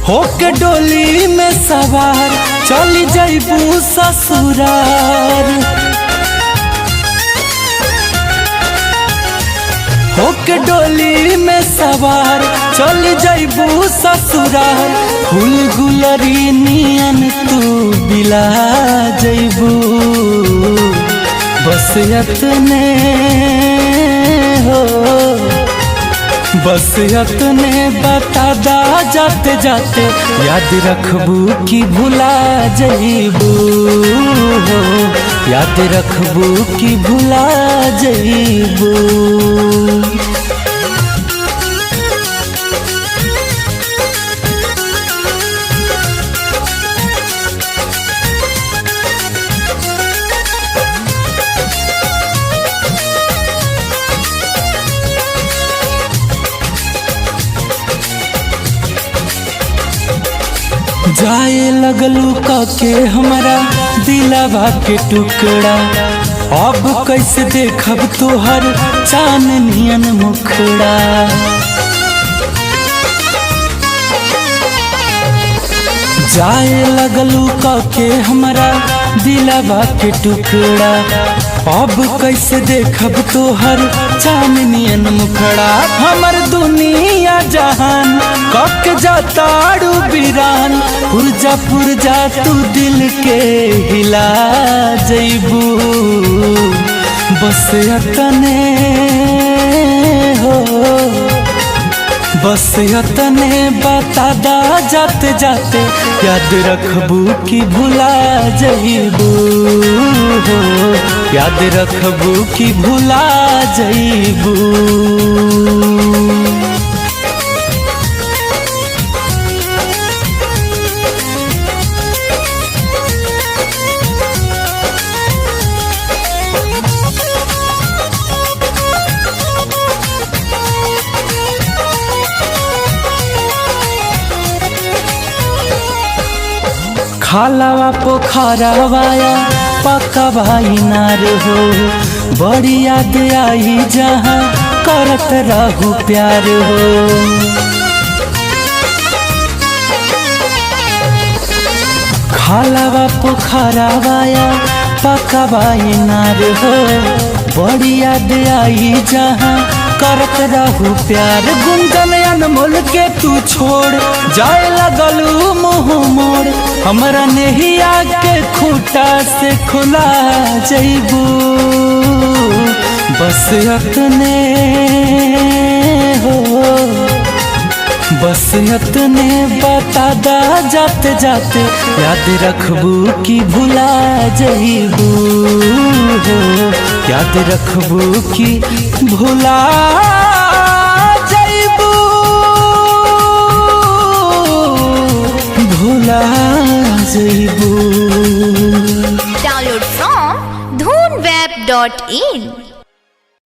होके डोली में सवार चली जइबू ससुरार। होके डोली में सवार चली जइबू ससुरार। फूल गुलरी नियन तू बिला जइबू। बस यतने हो, बस यतने बता दा जाते जाते, याद रखबू कि भुला जइबू हो। याद रखबू कि भुला जइबू। जाए लगलू के हमरा दिलवा के टुकड़ा। अब कैसे देखब तोहर चांदनियन मुखड़ा। जाए लगलू के हमरा दिलवा के टुकड़ा। अब कैसे देखब तोहर चांदनियन मुखड़ा। हमर दुनिया जहान कक जाताड़ू बिरान। पुरजा पुरजा तू दिल के हिला जइबू। बस यतने हो, बस यतने बता दा जाते जाते, याद रखबू कि भुला जइबू हो। याद रखबू कि भुला जइबू। खालावा पोखरावाया पकवा इनार हो। बड़ी याद आई जहाँ करत रहू प्यार हो। खालावा पोखरावाया पकवा इनार हो। बड़ी याद आई जहाँ करत रहू प्यार। गुंजन अनमोल के तू छोड़ जाए लगलू मुँह मोड़। हमरा नेहिया के खूटा से खुला जइबू। बस यतने हो, बस यतने बता दा जाते जाते, याद रखबू कि भुला जइबू हो। याद रखबू कि भुला जइबू, भुला जइबू। Download from dhoonweb.in